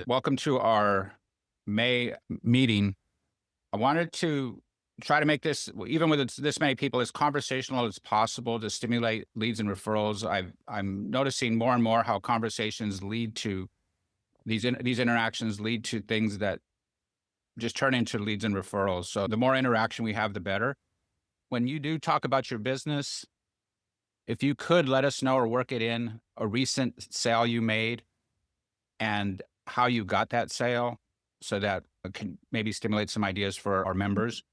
Welcome to our May meeting. I wanted to try to make this, even with this many people, as conversational as possible to stimulate leads and referrals. I'm noticing more and more how conversations lead to these interactions lead to things that just turn into leads and referrals. So the more interaction we have, the better. When you do talk about your business, if you could let us know or work it in a recent sale you made and how you got that sale so that it can maybe stimulate some ideas for our members.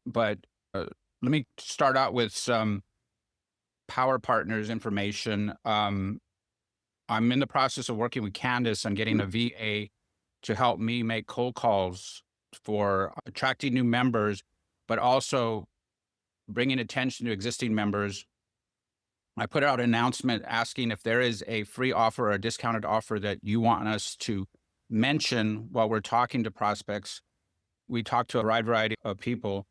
But let me start out with some Power Partners information. I'm in the process of working with Candace on getting a VA to help me make cold calls for attracting new members, but also bringing attention to existing members. I put out an announcement asking if there is a free offer or a discounted offer that you want us to mention while we're talking to prospects. We talked to a wide variety of people,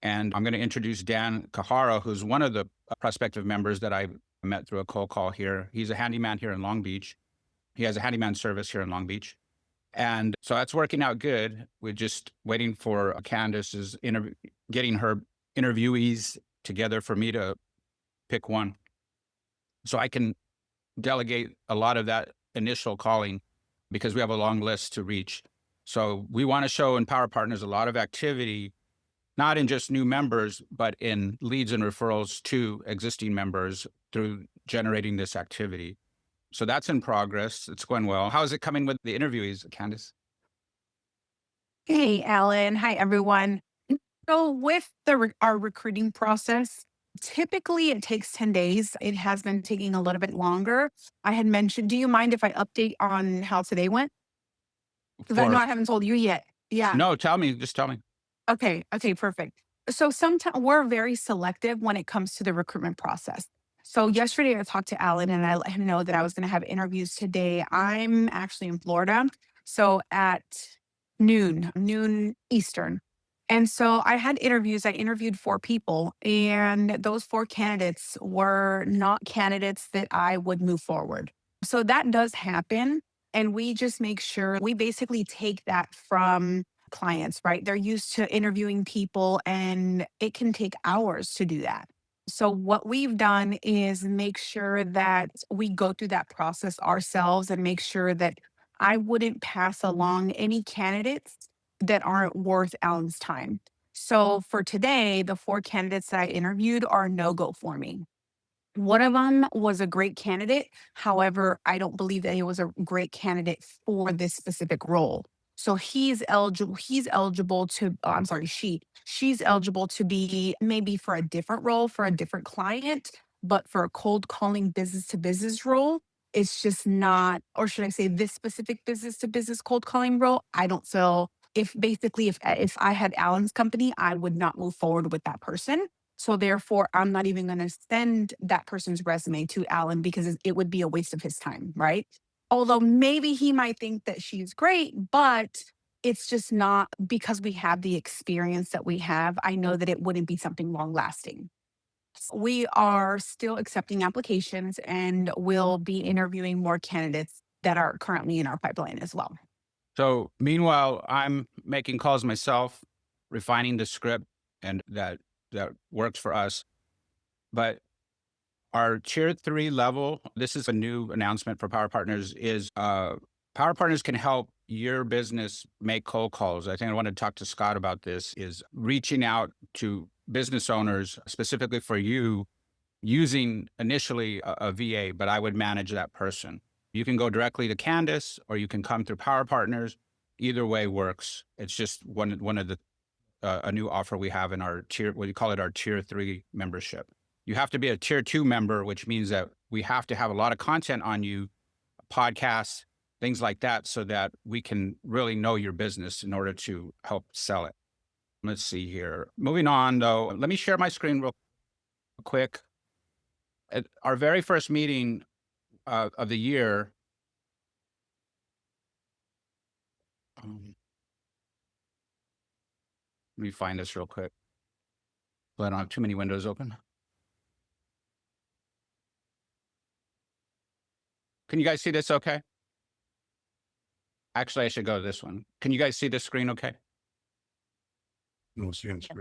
and I'm going to introduce Dan Kahara, who's one of the prospective members that I met through a cold call here. He's a handyman here in Long Beach. He has a handyman service here in Long Beach. And so that's working out good. We're just waiting for Candace's getting her interviewees together for me to pick one. So I can delegate a lot of that initial calling because we have a long list to reach. So we want to show in Power Partners a lot of activity, not in just new members, but in leads and referrals to existing members through generating this activity. So that's in progress. It's going well. How is it coming with the interviewees, Candace? Hey, Alan. Hi, everyone. So with our recruiting process, typically it takes 10 days. It has been taking a little bit longer. I had mentioned, do you mind if I update on how today went? Because I know For I haven't told you yet. Yeah. No, tell me, just tell me. Okay. Okay. Perfect. So sometimes we're very selective when it comes to the recruitment process. So yesterday I talked to Alan and I let him know that I was going to have interviews today. I'm actually in Florida. So at noon Eastern. And so I had interviews. I interviewed 4 people, and those 4 candidates were not candidates that I would move forward. So that does happen. And we just make sure we basically take that from clients, right? They're used to interviewing people, and it can take hours to do that. So, what we've done is make sure that we go through that process ourselves and make sure that I wouldn't pass along any candidates that aren't worth Alan's time. So, for today, the 4 candidates that I interviewed are no go for me. One of them was a great candidate. However, I don't believe that he was a great candidate for this specific role. So he's eligible to, I'm sorry, she's eligible to be maybe for a different role for a different client, but for a cold calling business to business role, it's just not, or should I say this specific business to business cold calling role, I don't feel if I had Alan's company, I would not move forward with that person. So therefore, I'm not even going to send that person's resume to Alan because it would be a waste of his time, right? Although maybe he might think that she's great, but it's just not because we have the experience that we have. I know that it wouldn't be something long lasting. We are still accepting applications and we'll be interviewing more candidates that are currently in our pipeline as well. So meanwhile, I'm making calls myself, refining the script, and that works for us. But our tier 3 level, this is a new announcement for Power Partners, is Power Partners can help your business make cold calls. I think I want to talk to Scott about this, is reaching out to business owners specifically for you using initially a VA, but I would manage that person. You can go directly to Candace or you can come through Power Partners. Either way works. It's just one of the a new offer we have in our tier, what do you call it, our tier 3 membership. You have to be a tier 2 member, which means that we have to have a lot of content on you, podcasts, things like that, so that we can really know your business in order to help sell it. Let's see here. Moving on though, let me share my screen real quick. At our very first meeting of the year, let me find this real quick so I don't have too many windows open. Can you guys see this okay? Actually, I should go to this one. Can you guys see the screen okay?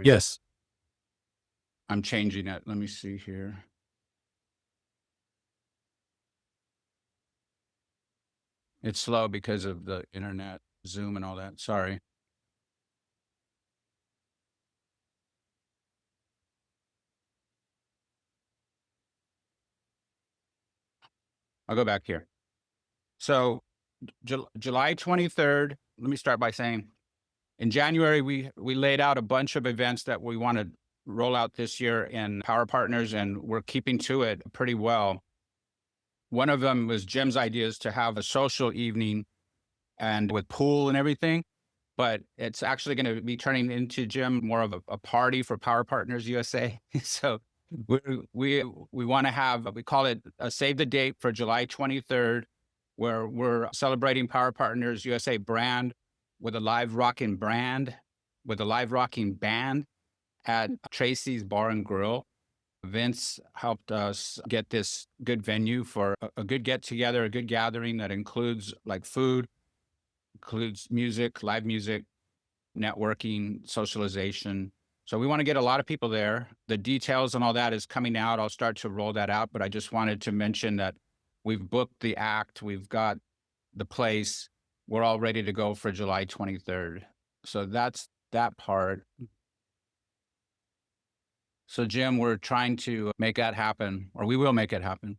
Yes. I'm changing it. Let me see here. It's slow because of the internet, Zoom and all that. Sorry. I'll go back here. So July 23rd, let me start by saying in January, we laid out a bunch of events that we want to roll out this year in Power Partners, and we're keeping to it pretty well. One of them was Jim's ideas to have a social evening and with pool and everything, but it's actually going to be turning into, Jim, more of a party for Power Partners USA. So we want to have, we call it a save the date for July 23rd, where we're celebrating Power Partners USA brand with a live rocking band, with a live rocking band at Tracy's Bar and Grill. Vince helped us get this good venue for a good get together, a good gathering that includes like food, includes music, live music, networking, socialization. So we want to get a lot of people there. The details and all that is coming out. I'll start to roll that out, but I just wanted to mention that we've booked the act. We've got the place. We're all ready to go for July 23rd. So that's that part. So Jim, we're trying to make that happen, or we will make it happen.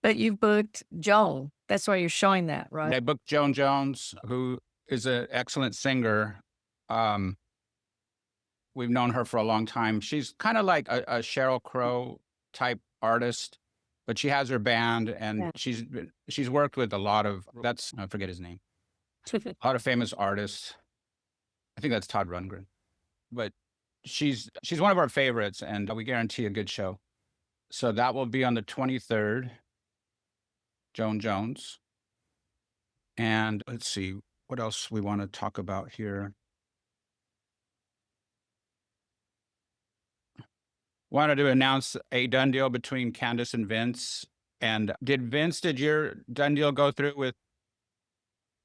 But you booked Joel. That's why you're showing that, right? They booked Joan Jones, who is an excellent singer. We've known her for a long time. She's kind of like a Sheryl Crow type artist, but she has her band, and Yeah. she's worked with a lot of, I forget his name, a lot of famous artists. I think that's Todd Rundgren, but she's one of our favorites, and we guarantee a good show. So that will be on the 23rd, Joan Jones. And let's see what else we want to talk about here. Wanted to announce a done deal between Candace and Vince. And did your done deal go through with?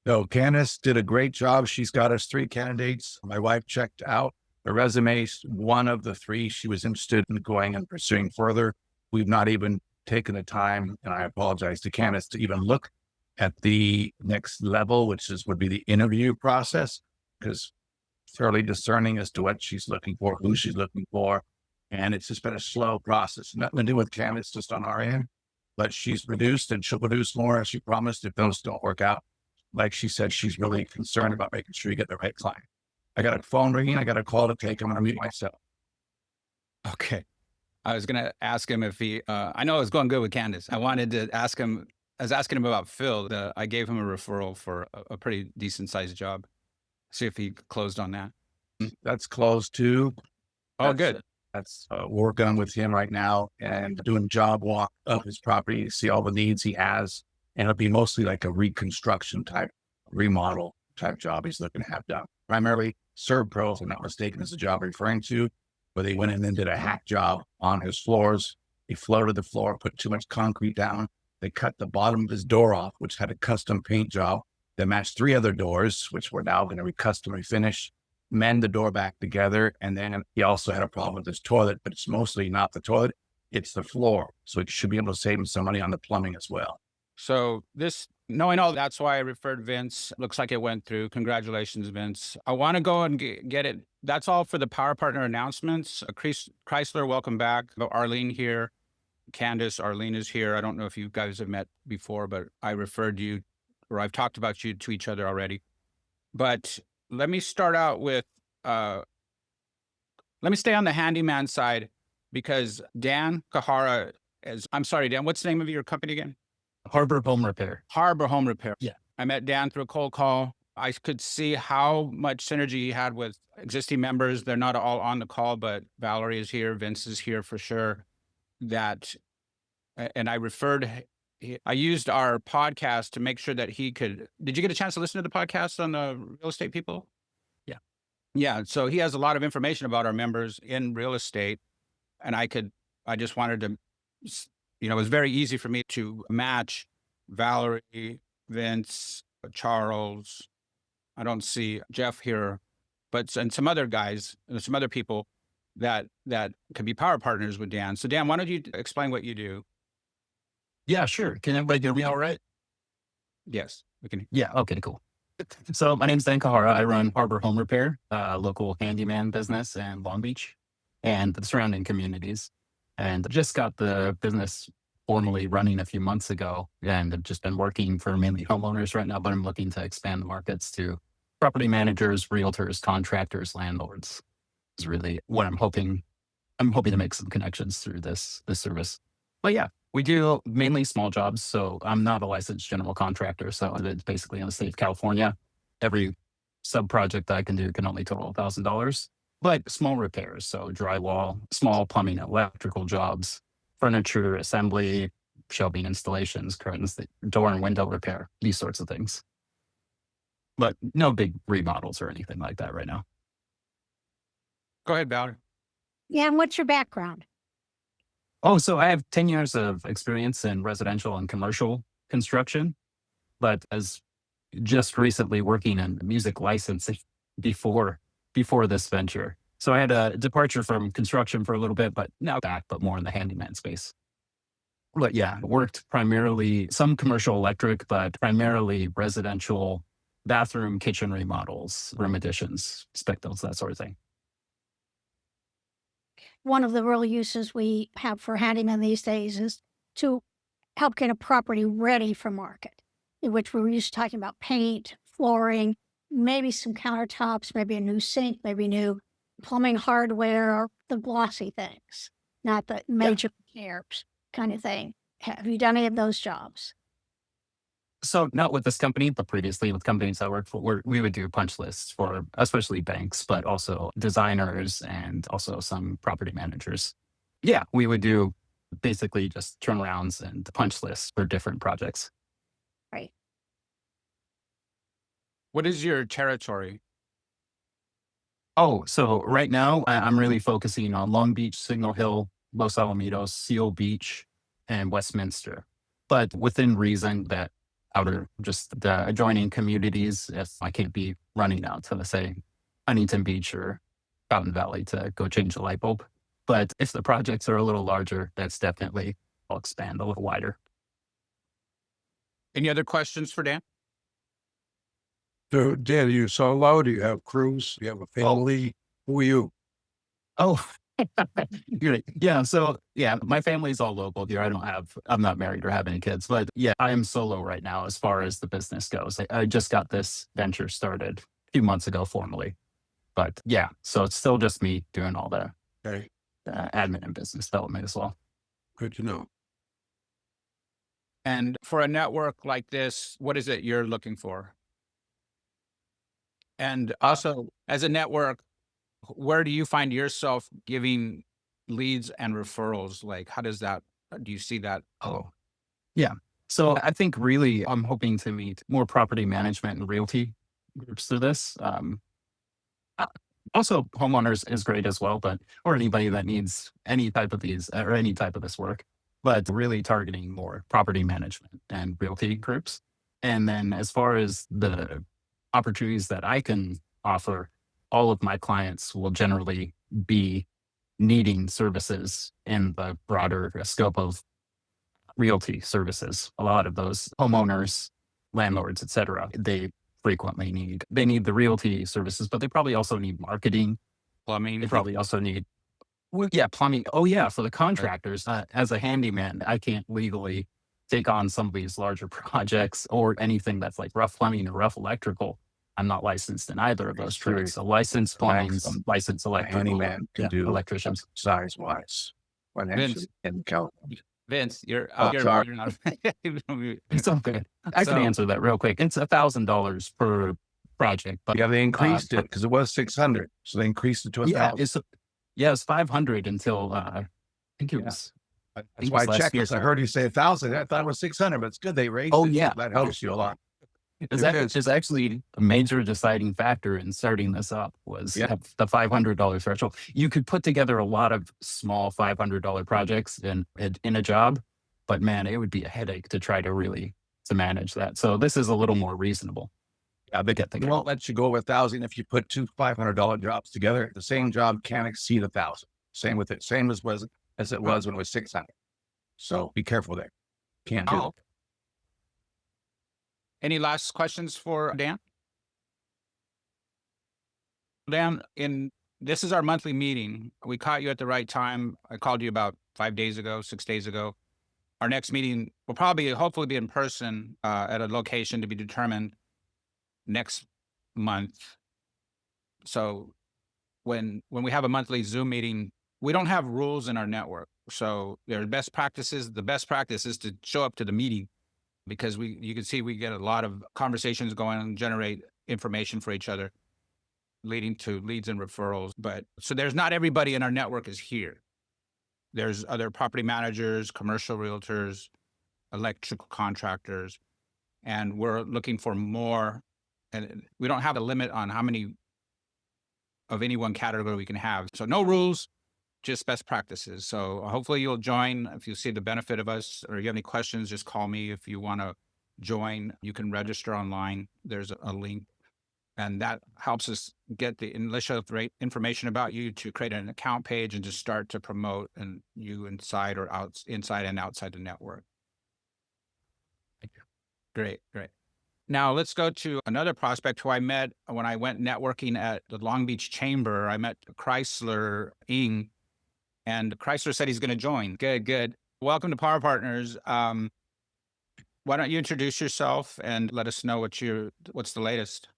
No, Candace did a great job. She's got us 3 candidates. My wife checked out the resumes. One of the 3 she was interested in going and pursuing further. We've not even taken the time, and I apologize to Candace, to even look at the next level, which would be the interview process, because fairly discerning as to what she's looking for, who she's looking for. And it's just been a slow process. Nothing to do with Candace, just on our end. But she's produced, and she'll produce more as she promised if those don't work out. Like she said, she's really concerned about making sure you get the right client. I got a phone ringing. I got a call to take. I'm going to mute myself. Okay. I was going to ask him if he, I know it was going good with Candace. I wanted to ask him, I was asking him about Phil. I gave him a referral for a pretty decent sized job. See if he closed on that. That's closed too. Oh, good. That's working on with him right now and doing job walk of his property to see all the needs he has. And it'll be mostly like a reconstruction type, remodel type job he's looking to have done. Primarily ServPro, if I'm not mistaken, is the job I'm referring to, where they went in and did a hack job on his floors. He floated the floor, put too much concrete down. They cut the bottom of his door off, which had a custom paint job that matched 3 other doors, which we're now going to custom refinish, mend the door back together. And then he also had a problem with his toilet, but it's mostly not the toilet, it's the floor. So he should be able to save him some money on the plumbing as well. So knowing all that's why I referred Vince. Looks like it went through. Congratulations, Vince. I want to go and get it. That's all for the Power Partner announcements. Kreisler, welcome back. Arlene here. Candace, Arlene is here. I don't know if you guys have met before, but I referred you, or I've talked about you to each other already. But let me start out with, let me stay on the handyman side, because Dan Kahara I'm sorry, Dan, what's the name of your company again? Harbor Home Repair. Harbor Home Repair. Yeah. I met Dan through a cold call. I could see how much synergy he had with existing members. They're not all on the call, but Valerie is here. Vince is here for sure. And I used our podcast to make sure that he could. Did you get a chance to listen to the podcast on the real estate people? Yeah. Yeah. So he has a lot of information about our members in real estate. And I just wanted to it was very easy for me to match Valerie, Vince, Charles. I don't see Jeff here, and some other guys, some other people that can be power partners with Dan. So Dan, why don't you explain what you do? Yeah, sure. Can everybody hear me all right? Yes, we can. Yeah. Okay, cool. So my name's Dan Kahara. I run Harbor Home Repair, a local handyman business in Long Beach and the surrounding communities. And just got the business formally running a few months ago, and I've just been working for mainly homeowners right now, but I'm looking to expand the markets to property managers, realtors, contractors, landlords is really what I'm hoping. I'm hoping to make some connections through this service. But yeah, we do mainly small jobs. So I'm not a licensed general contractor. So it's basically in the state of California. Every sub project I can do can only total $1,000, but small repairs. So drywall, small plumbing, electrical jobs, furniture assembly, shelving installations, curtains, door and window repair, these sorts of things. But no big remodels or anything like that right now. Go ahead, Valerie. Yeah, and what's your background? Oh, so I have 10 years of experience in residential and commercial construction, but as just recently working in music licensing before this venture. So I had a departure from construction for a little bit, but now back, but more in the handyman space. But yeah, worked primarily some commercial electric, but primarily residential bathroom, kitchen remodels, room additions, spec builds, that sort of thing. One of the real uses we have for handyman these days is to help get a property ready for market, in which we're used to talking about paint, flooring, maybe some countertops, maybe a new sink, maybe new plumbing hardware, or the glossy things, not the major repairs kind of thing. Have you done any of those jobs? So not with this company, but previously with companies I worked for, we would do punch lists for especially banks, but also designers and also some property managers. Yeah, we would do basically just turnarounds and punch lists for different projects. Right. What is your territory? Oh, so right now I'm really focusing on Long Beach, Signal Hill, Los Alamitos, Seal Beach, and Westminster. But within reason that outer just the adjoining communities, if I can't be running out to, let's say, Huntington Beach or Fountain Valley to go change a light bulb. But if the projects are a little larger, that's definitely, I'll expand a little wider. Any other questions for Dan? So, Dan, are you solo? Do you have crews? Do you have a family? Who are you? Oh, great. Yeah. So yeah, my family's all local here. I'm not married or have any kids, but yeah, I am solo right now as far as the business goes. I just got this venture started a few months ago formally, but yeah, so it's still just me doing all the Okay, admin and business development as well. good to know. And for a network like this, what is it you're looking for? And also, as a network, where do you find yourself giving leads and referrals? Like, how does that, do you see that? Oh, yeah. So I think really I'm hoping to meet more property management and realty groups through this. Also homeowners is great as well, or anybody that needs any type of these or any type of this work, but really targeting more property management and realty groups. And then as far as the opportunities that I can offer, all of my clients will generally be needing services in the broader scope of realty services. A lot of those homeowners, landlords, et cetera, they frequently need the realty services, but they probably also need marketing. Plumbing. They probably also need, plumbing. Oh yeah, for the contractors. As a handyman, I can't legally take on some of these larger projects or anything that's like rough plumbing or rough electrical. I'm not licensed in either of those trades. So licensed plumbing, licensed electrical, Handyman can do electricians. size-wise. Financially in California. Vince, you're sorry. not. It's okay. I can answer that real quick. It's $1,000 per project. But Yeah, they increased it because it was 600. So they increased it to 1,000. It's 500 until I think it was. That's why I checked this. I heard you say 1,000. I thought it was 600, but it's good. They raised it. Oh yeah. That helps you a lot. It's actually a major deciding factor in starting this up was the $500 threshold. You could put together a lot of small $500 projects in a job, But man, it would be a headache to try to really to manage that. So this is a little more reasonable. Yeah, they won't let you go over 1,000 if you put two $500 jobs together. The same job can't exceed 1,000. Same with it. Same as it was when it was 600. So be careful there. Can't do it. Any last questions for Dan? Dan, this is our monthly meeting. We caught you at the right time. I called you about 6 days ago. Our next meeting will hopefully be in person at a location to be determined next month. So when we have a monthly Zoom meeting, we don't have rules in our network. So there are best practices. The best practice is to show up to the meeting, because you can see we get a lot of conversations going and generate information for each other, leading to leads and referrals. But so there's not everybody in our network is here. There's other property managers, commercial realtors, electrical contractors, and we're looking for more. And we don't have a limit on how many of any one category we can have. So no rules, just best practices. So hopefully you'll join. If you see the benefit of us or you have any questions, just call me. If you want to join, you can register online. There's a link. And that helps us get the initial information about you to create an account page and just start to promote you inside and outside the network. Thank you. Great. Now let's go to another prospect who I met when I went networking at the Long Beach Chamber. I met Kreisler Ing, and Kreisler said he's going to join. Good. Welcome to Power Partners. Why don't you introduce yourself and let us know what's the latest?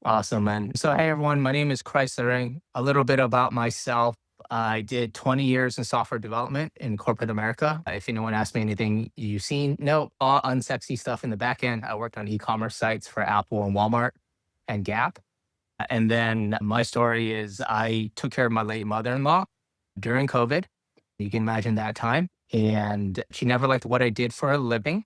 Awesome, man. So, hey, everyone, my name is Kreisler. A little bit about myself. I did 20 years in software development in corporate America. If anyone asks me anything you've seen, no, all unsexy stuff in the back end. I worked on e-commerce sites for Apple and Walmart and Gap. And then my story is I took care of my late mother-in-law during COVID. You can imagine that time. And she never liked what I did for a living.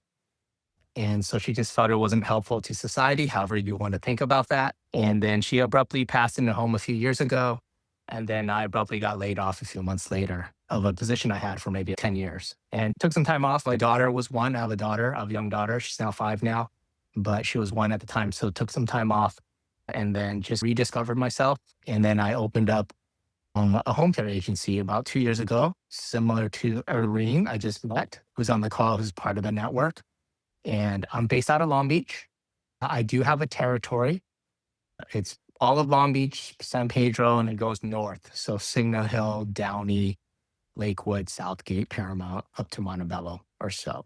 And so she just thought it wasn't helpful to society, however you want to think about that. And then she abruptly passed into home a few years ago. And then I abruptly got laid off a few months later of a position I had for maybe 10 years. And took some time off. My daughter was one. I have a young daughter. She's now 5 now, but she was 1 at the time. So took some time off and then just rediscovered myself. And then I opened up a home care agency about 2 years ago, similar to Arlene I just met, who's on the call, who's part of the network. And I'm based out of Long Beach. I do have a territory. It's all of Long Beach, San Pedro, and it goes north. So Signal Hill, Downey, Lakewood, Southgate, Paramount, up to Montebello or so.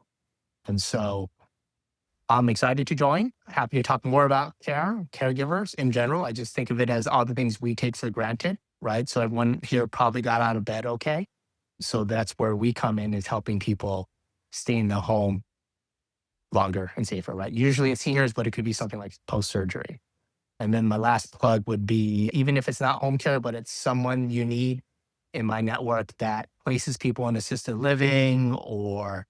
And so I'm excited to join. Happy to talk more about caregivers in general. I just think of it as all the things we take for granted, right? So everyone here probably got out of bed okay. So that's where we come in, is helping people stay in the home longer and safer, right? Usually it's seniors, but it could be something like post-surgery. And then my last plug would be, even if it's not home care, but it's someone you need in my network that places people in assisted living, or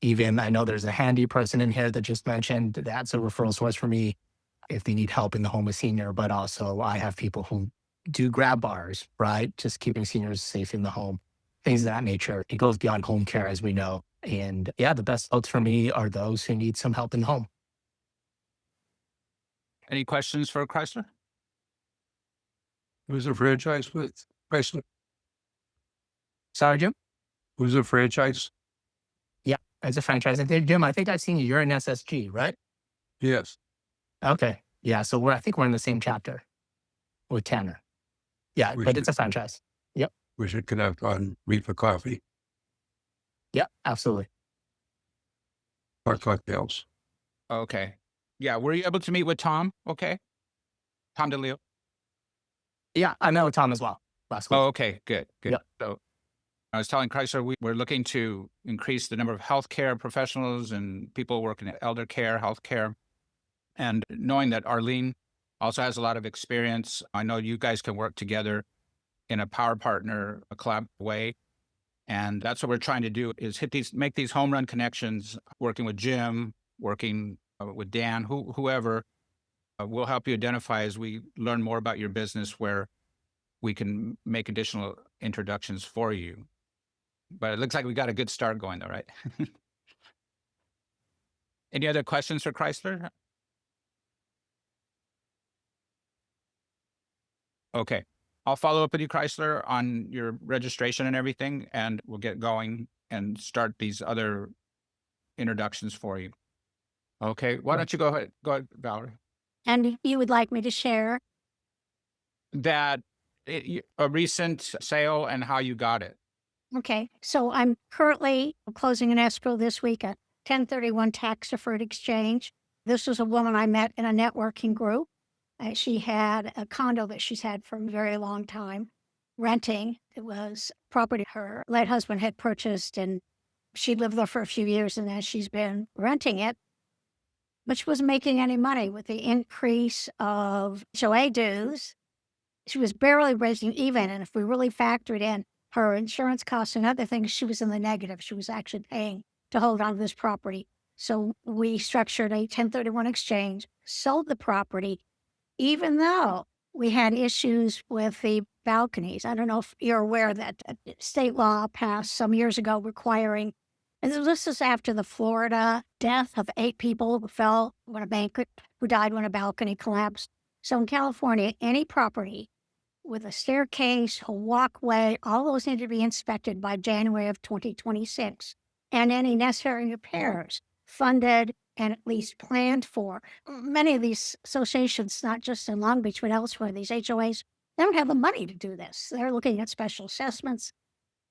even, I know there's a handy person in here that just mentioned that's a referral source for me if they need help in the home with senior, but also I have people who do grab bars, right? Just keeping seniors safe in the home, things of that nature. It goes beyond home care, as we know. And yeah, the best folks for me are those who need some help in the home. Any questions for Kreisler? Who's the franchise with Chrysler? Sorry, Jim? Who's the franchise? Yeah, as a franchise. And then, Jim, I think I've seen you. You're in SSG, right? Yes. Okay. Yeah. So I think we're in the same chapter with Tanner. Yeah, but it's a franchise. Yep. We should connect on Meet for Coffee Yep. Absolutely. or cocktails. Okay. Yeah. Were you able to meet with Tom? Okay. Tom DeLeo. Yeah, I met with Tom as well last week. Oh, okay. Good. Yep. So I was telling Kreisler, we're looking to increase the number of healthcare professionals and people working in elder care, healthcare. And knowing that Arlene also has a lot of experience, I know you guys can work together in a power partner, a collab way. And that's what we're trying to do, is make these home run connections, working with Jim, working with Dan, whoever will help you identify as we learn more about your business, where we can make additional introductions for you. But it looks like we got a good start going though, right? Any other questions for Kreisler? Okay. I'll follow up with you, Kreisler, on your registration and everything, and we'll get going and start these other introductions for you. Okay. Why don't you go ahead, Valerie? And you would like me to share? That a recent sale and how you got it. Okay, so I'm currently closing an escrow this week, a 1031 tax deferred exchange. This was a woman I met in a networking group. She had a condo that she's had for a very long time, renting. It was property her late husband had purchased, and she lived there for a few years, and then she's been renting it. But she wasn't making any money with the increase of HOA dues. She was barely breaking even, and if we really factored in her insurance costs and other things, she was in the negative. She was actually paying to hold on to this property. So we structured a 1031 exchange, sold the property, even though we had issues with the balconies. I don't know if you're aware that state law passed some years ago requiring, and this is after the Florida death of 8 people who died when a balcony collapsed. So in California, any property with a staircase, a walkway, all those need to be inspected by January of 2026. And any necessary repairs funded and at least planned for. Many of these associations, not just in Long Beach, but elsewhere, these HOAs, they don't have the money to do this. They're looking at special assessments.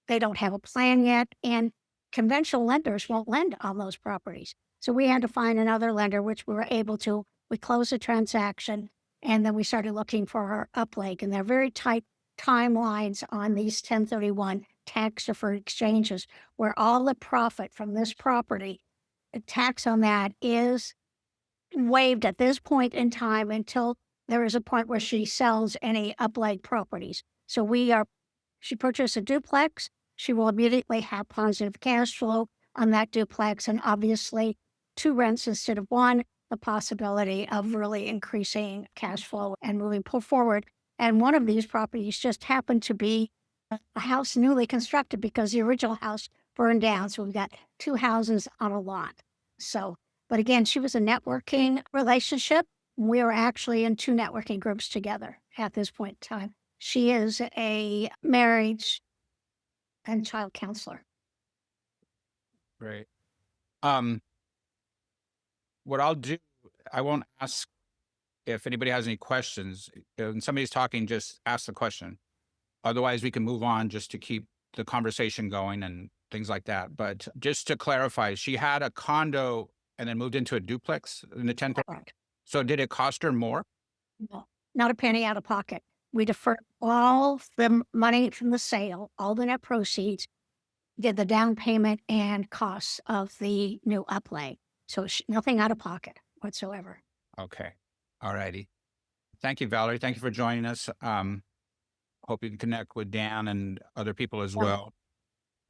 They don't have a plan yet. And conventional lenders won't lend on those properties. So we had to find another lender, which we were able to. We closed the transaction. And then we started looking for our upleg, and there are very tight timelines on these 1031 tax deferred exchanges where all the profit from this property, the tax on that is waived at this point in time until there is a point where she sells any upleg properties. So she purchased a duplex. She will immediately have positive cash flow on that duplex, and obviously 2 rents instead of 1. The possibility of really increasing cash flow and moving forward. And one of these properties just happened to be a house newly constructed because the original house burned down. So we've got 2 houses on a lot. So, but again, she was a networking relationship. We were actually in 2 networking groups together at this point in time. She is a marriage and child counselor. Great. What I'll do, I won't ask if anybody has any questions. When somebody's talking, just ask the question. Otherwise, we can move on just to keep the conversation going and things like that. But just to clarify, she had a condo and then moved into a duplex in the 10. Correct. So did it cost her more? No, not a penny out of pocket. We deferred all the money from the sale, all the net proceeds, did the down payment and costs of the new upleg. So nothing out of pocket whatsoever. Okay. All righty. Thank you, Valerie. Thank you for joining us. Hope you can connect with Dan and other people as well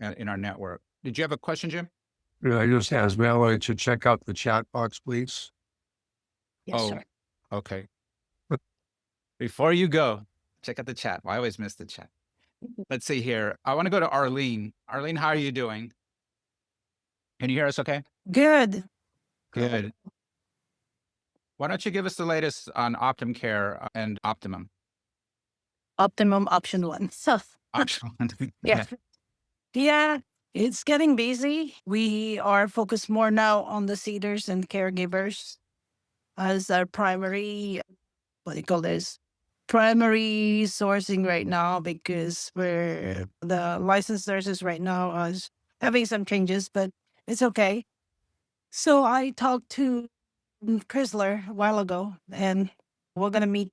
in our network. Did you have a question, Jim? Yeah, I just asked Valerie to check out the chat box, please. Yes, sir. Okay. Before you go, check out the chat. I always miss the chat. Let's see here. I want to go to Arlene. Arlene, how are you doing? Can you hear us okay? Good. Good. Why don't you give us the latest on Optum Care and Optimum? Optimum OptionOne. So, Option. yeah. Yeah, it's getting busy. We are focused more now on the seeders and caregivers as our primary, primary sourcing right now, because we're the licensed nurses right now is having some changes, but it's okay. So I talked to Kreisler a while ago, and we're going to meet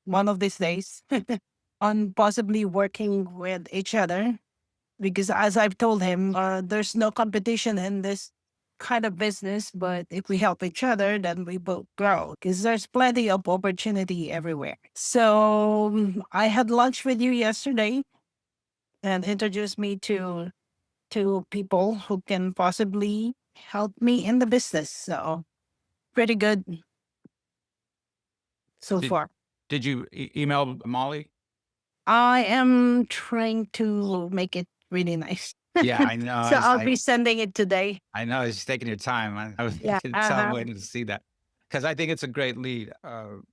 one of these days on possibly working with each other, because as I've told him, there's no competition in this kind of business, but if we help each other, then we both grow, because there's plenty of opportunity everywhere. So I had lunch with you yesterday and introduced me to people who can possibly help me in the business. So pretty good so far. Did you email Molly? I am trying to make it really nice. Yeah, I know. So It's I'll like, be sending it today. I know it's taking your time. I was Yeah. can tell I'm waiting to see that because I think it's a great lead. I've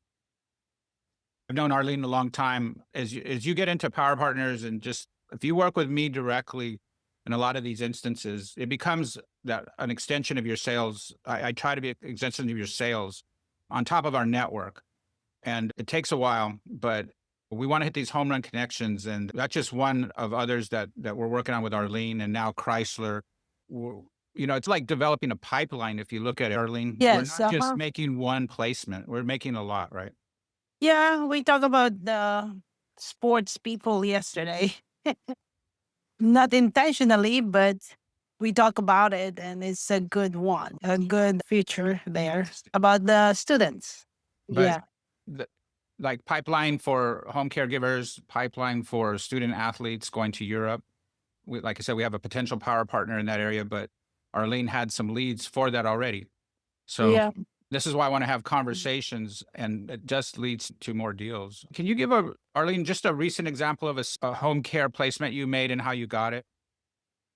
known Arlene a long time. As you get into power partners and just if you work with me directly in a lot of these instances, it becomes that an extension of your sales. I try to be an extension of your sales on top of our network. And it takes a while, but we want to hit these home run connections. And that's just one of others that we're working on with Arlene and now Kreisler. It's like developing a pipeline. If you look at it, Arlene, we're Yes. not just making one placement. We're making a lot, right? Yeah, we talked about the sports people yesterday. Not intentionally, but we talk about it and it's a good one, a good feature there about the students. But Yeah. like pipeline for home caregivers, pipeline for student athletes going to Europe. Like I said, we have a potential power partner in that area, but Arlene had some leads for that already. So Yeah. this is why I want to have conversations, and it just leads to more deals. Can you give Arlene just a recent example of a home care placement you made and how you got it?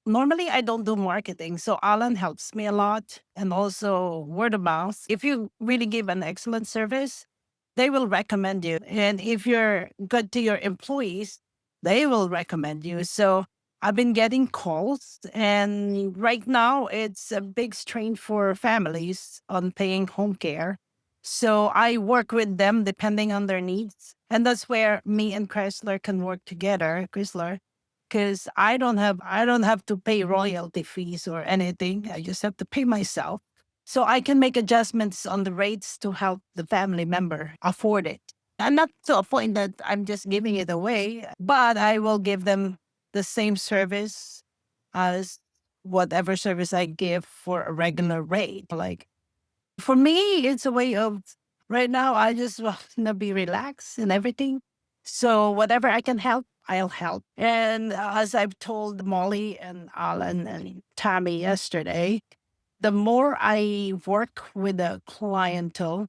Normally, I don't do marketing, so Alan helps me a lot and also word of mouth. If you really give an excellent service, they will recommend you. And if you're good to your employees, they will recommend you. So I've been getting calls, and right now it's a big strain for families on paying home care. So I work with them depending on their needs. And that's where me and Kreisler can work together, Kreisler, because I don't have to pay royalty fees or anything. I just have to pay myself. So I can make adjustments on the rates to help the family member afford it. And not to a point that I'm just giving it away, but I will give them the same service as whatever service I give for a regular rate. Like for me, it's a way of right now, I just want to be relaxed and everything. So whatever I can help, I'll help. And as I've told Molly and Alan and Tammy yesterday, the more I work with the clientele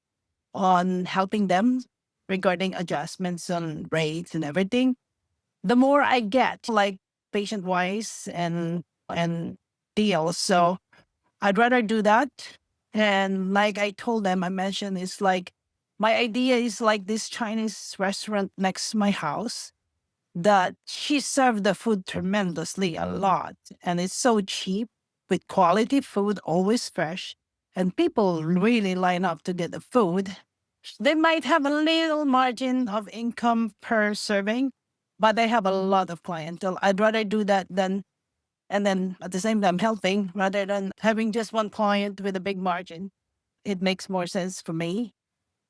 on helping them regarding adjustments on rates and everything, the more I get, like patient wise and deals. So I'd rather do that. And like I told them, I mentioned it's like my idea is like this Chinese restaurant next to my house that she served the food tremendously a lot. And it's so cheap with quality food, always fresh. And people really line up to get the food. They might have a little margin of income per serving, but they have a lot of clientele. I'd rather do that than, and then at the same time helping rather than having just one client with a big margin. It makes more sense for me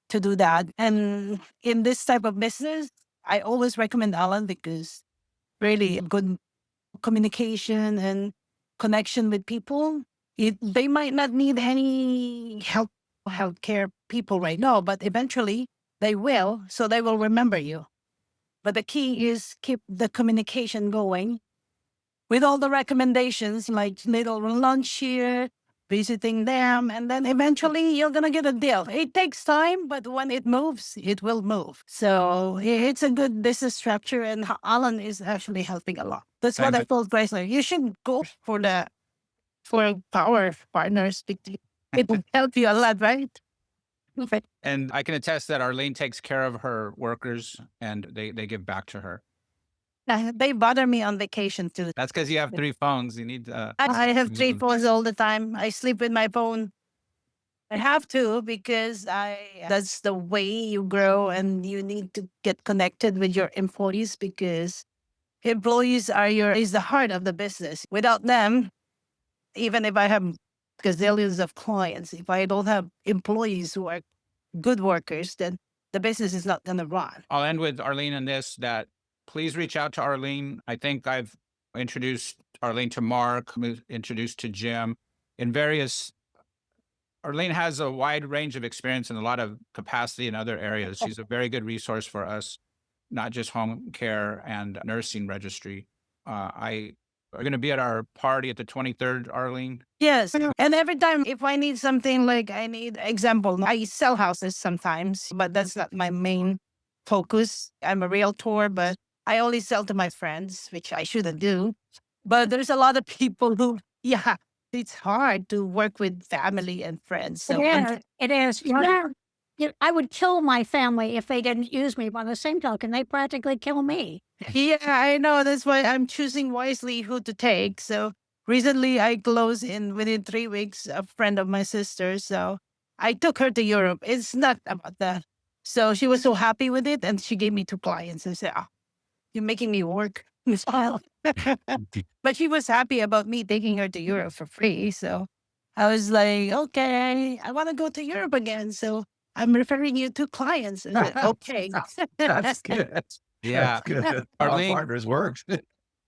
to do that. And in this type of business, I always recommend Alan because really good communication and connection with people. They might not need any healthcare people right now, but eventually they will. So they will remember you. But the key is keep the communication going with all the recommendations, like little lunch here, visiting them, and then eventually you're gonna get a deal. It takes time, but when it moves, it will move. So it's a good business structure, and Alan is actually helping a lot. That's what I told Kreisler. You should go for power partners. It will help you a lot, right? Okay. And I can attest that Arlene takes care of her workers and they give back to her. They bother me on vacation too. That's because you have 3 phones. You need I have 3 phones all the time. I sleep with my phone. I have to because that's the way you grow, and you need to get connected with your employees because employees is the heart of the business. Without them, even if I have gazillions of clients, if I don't have employees who are good workers, then the business is not going to run. I'll end with Arlene on this, that please reach out to Arlene. I think I've introduced Arlene to Marc, introduced to Jim in various. Arlene has a wide range of experience and a lot of capacity in other areas. She's a very good resource for us, not just home care and nursing registry. I are going to be at our party at the 23rd, Arlene. Yes. And every time if I need something, like I need example, I sell houses sometimes, but that's not my main focus. I'm a realtor, but I only sell to my friends, which I shouldn't do. But there's a lot of people who, yeah, it's hard to work with family and friends. So It is. I would kill my family if they didn't use me. By the same token, they practically kill me. yeah, I know. That's why I'm choosing wisely who to take. So recently I closed in within 3 weeks, a friend of my sister's. So I took her to Europe. It's not about that. So she was so happy with it. And she gave me 2 clients. I said, you're making me work. But she was happy about me taking her to Europe for free. So I was like, okay, I want to go to Europe again. So I'm referring you to clients. I said, okay. That's good. Yeah. That's good. Our Arlene- partners works.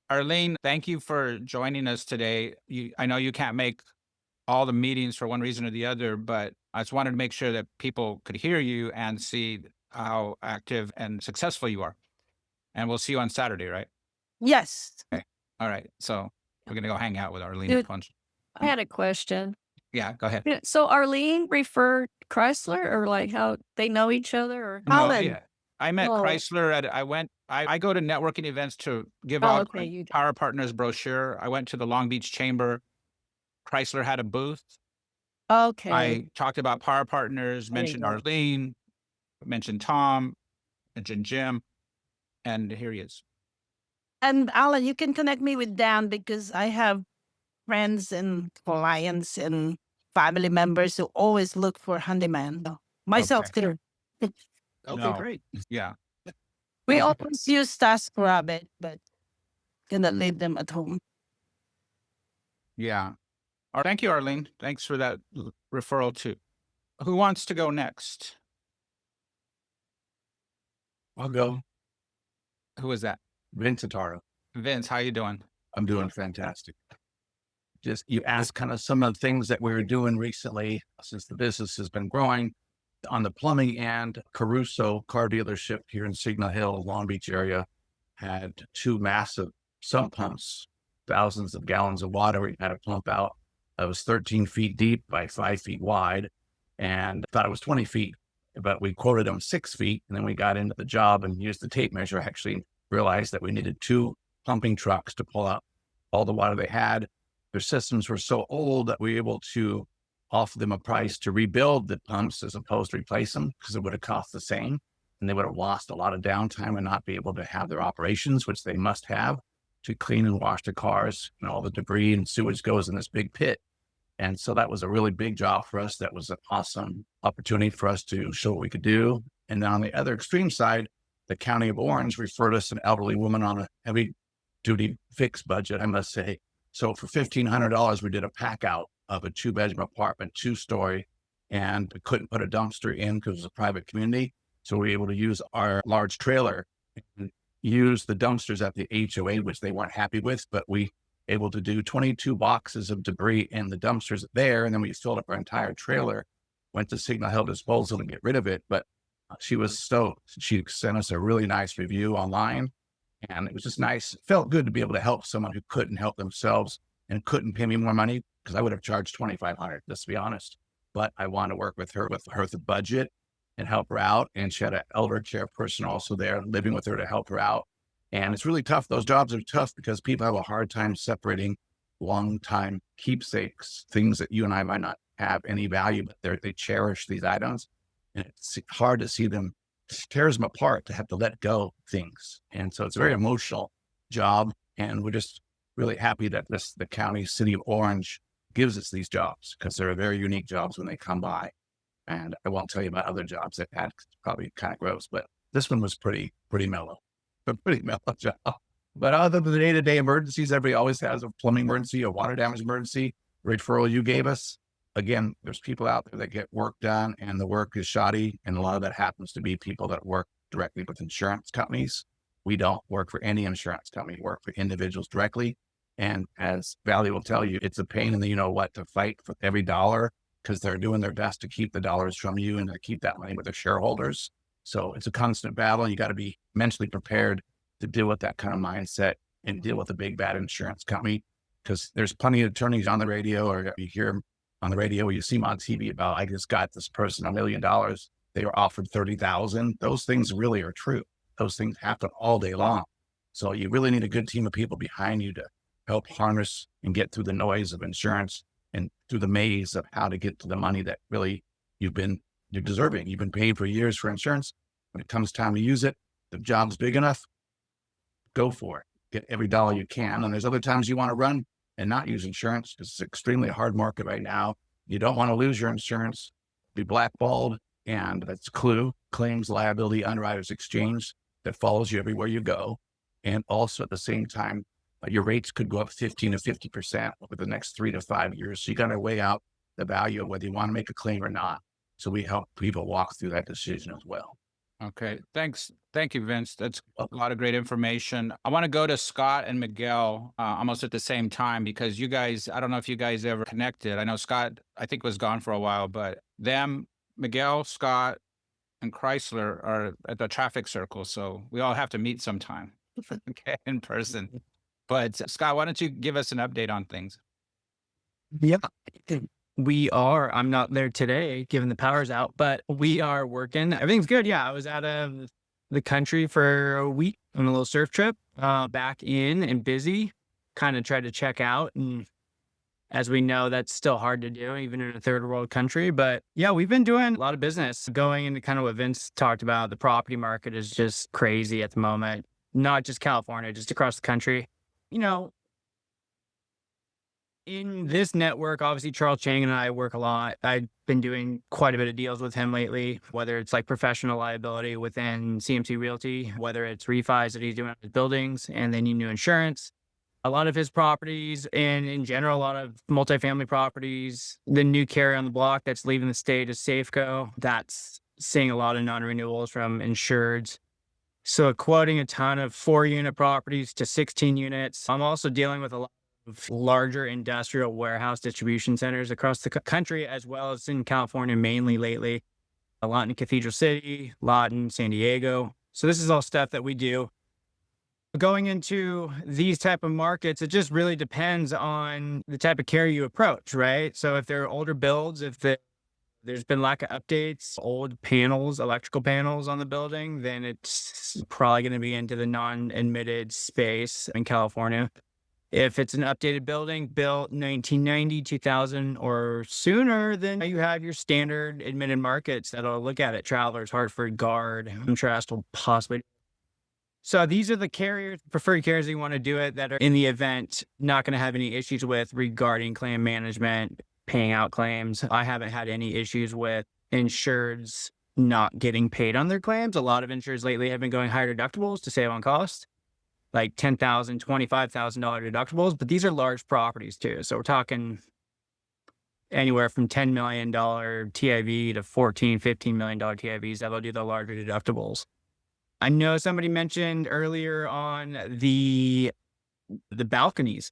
Arlene, thank you for joining us today. I know you can't make all the meetings for one reason or the other, but I just wanted to make sure that people could hear you and see how active and successful you are. And we'll see you on Saturday, right? Yes. All right. So we're going to go hang out with Arlene. Dude. at lunch. I had a question. Yeah, go ahead. Yeah, so Arlene referred Kreisler, or like how they know each other, or No, Alan. yeah. I met Oh. Kreisler I go to networking events to give Oh, out okay, you do. Power Partners brochure. I went to the Long Beach Chamber. Kreisler had a booth. Okay. I talked about Power Partners, There you mentioned go. Arlene, mentioned Tom, mentioned Jim, and here he is. And Alan, you can connect me with Dan because I have friends and clients and family members who always look for handyman. Myself too. Okay, No. great. Yeah. We always use TaskRabbit, but gonna leave them at home. Yeah. Thank you, Arlene. Thanks for that referral too. Who wants to go next? I'll go. Who is that? Vince Attardo. Vince, how you doing? I'm doing fantastic. Just you asked kind of some of the things that we were doing recently since the business has been growing. On the plumbing end, Caruso car dealership here in Signal Hill, Long Beach area, had 2 massive sump pumps, thousands of gallons of water. We had a pump out that was 13 feet deep by 5 feet wide, and thought it was 20 feet, but we quoted them 6 feet. And then we got into the job and used the tape measure, actually realized that we needed 2 pumping trucks to pull out all the water they had. Their systems were so old that we were able to offer them a price to rebuild the pumps as opposed to replace them, because it would have cost the same. And they would have lost a lot of downtime and not be able to have their operations, which they must have, to clean and wash the cars. And all the debris and sewage goes in this big pit. And so that was a really big job for us. That was an awesome opportunity for us to show what we could do. And then on the other extreme side, the County of Orange referred us an elderly woman on a heavy duty fixed budget, I must say. So for $1,500, we did a pack out of a 2-bedroom apartment, 2-story, and we couldn't put a dumpster in because it was a private community. So we were able to use our large trailer and use the dumpsters at the HOA, which they weren't happy with, but we able to do 22 boxes of debris in the dumpsters there. And then we filled up our entire trailer, went to Signal Hill Disposal to get rid of it. But she was stoked. She sent us a really nice review online. And it was just nice. It felt good to be able to help someone who couldn't help themselves and couldn't pay me more money, because I would have charged $2,500, just to be honest. But I wanted to work with her the budget and help her out. And she had an elder care person also there living with her to help her out. And it's really tough. Those jobs are tough because people have a hard time separating long-time keepsakes, things that you and I might not have any value, but they cherish these items. And it's hard to see them, tears them apart to have to let go of things. And so it's a very emotional job. And we're just really happy that the county, city of Orange, gives us these jobs, because they're very unique jobs when they come by. And I won't tell you about other jobs I've had, 'cause it's probably kind of gross, but this one was pretty mellow, a pretty mellow job. But other than the day-to-day emergencies, everybody always has a plumbing emergency, a water damage emergency. Referral you gave us. Again, there's people out there that get work done and the work is shoddy. And a lot of that happens to be people that work directly with insurance companies. We don't work for any insurance company, we work for individuals directly. And as Valerie will tell you, it's a pain in the you-know-what to fight for every dollar, because they're doing their best to keep the dollars from you and to keep that money with their shareholders. So it's a constant battle. You got to be mentally prepared to deal with that kind of mindset and deal with a big bad insurance company, because there's plenty of attorneys on the radio, or you hear them on the radio, or you see them on TV about, I just got this person $1 million. They were offered 30,000. Those things really are true. Those things happen all day long. So you really need a good team of people behind you to help harness and get through the noise of insurance and through the maze of how to get to the money that really you're deserving. You've been paying for years for insurance. When it comes time to use it, the job's big enough, go for it. Get every dollar you can. And there's other times you want to run and not use insurance because it's extremely hard market right now. You don't want to lose your insurance, be blackballed, and that's CLUE, Claims Liability Underwriters Exchange, that follows you everywhere you go. And also at the same time, your rates could go up 15 to 50% over the next 3 to 5 years. So you got to weigh out the value of whether you want to make a claim or not. So we help people walk through that decision as well. Okay, thanks. Thank you, Vince. That's a lot of great information. I want to go to Scott and Miguel almost at the same time because you guys, I don't know if you guys ever connected. I know Scott, I think, was gone for a while, but Miguel, Scott, and Kreisler are at the traffic circle. So we all have to meet sometime, okay, in person. But Scott, why don't you give us an update on things? Yeah, we are. I'm not there today, given the power's out, but we are working. Everything's good. Yeah, I was out of the country for a week on a little surf trip, back in and busy. Kind of tried to check out, and as we know, that's still hard to do, even in a third world country. But yeah, we've been doing a lot of business. Going into kind of what Vince talked about, the property market is just crazy at the moment. Not just California, just across the country. You know, in this network, obviously, Charles Chang and I work a lot. I've been doing quite a bit of deals with him lately, whether it's like professional liability within CMC Realty, whether it's refis that he's doing on his buildings, and they need new insurance. A lot of his properties, and in general, a lot of multifamily properties. The new carrier on the block that's leaving the state is Safeco. That's seeing a lot of non-renewals from insureds. So quoting a ton of 4-unit properties to 16 units. I'm also dealing with a lot of larger industrial warehouse distribution centers across the country, as well as in California, mainly lately. A lot in Cathedral City, a lot in San Diego. So this is all stuff that we do. Going into these type of markets, it just really depends on the type of carrier you approach, right? So if they're older builds, if there's been lack of updates, old panels, electrical panels on the building, then it's probably going to be into the non-admitted space in California. If it's an updated building built 1990, 2000 or sooner, then you have your standard admitted markets that'll look at it. Travelers, Hartford, Guard, Trust will possibly. So these are the preferred carriers that you want to do it, that are in the event not going to have any issues with regarding claim management, paying out claims. I haven't had any issues with insureds not getting paid on their claims. A lot of insureds lately have been going higher deductibles to save on cost, like $10,000, $25,000 deductibles. But these are large properties too. So we're talking anywhere from $10 million TIV to $14, $15 million TIVs that will do the larger deductibles. I know somebody mentioned earlier on the balconies.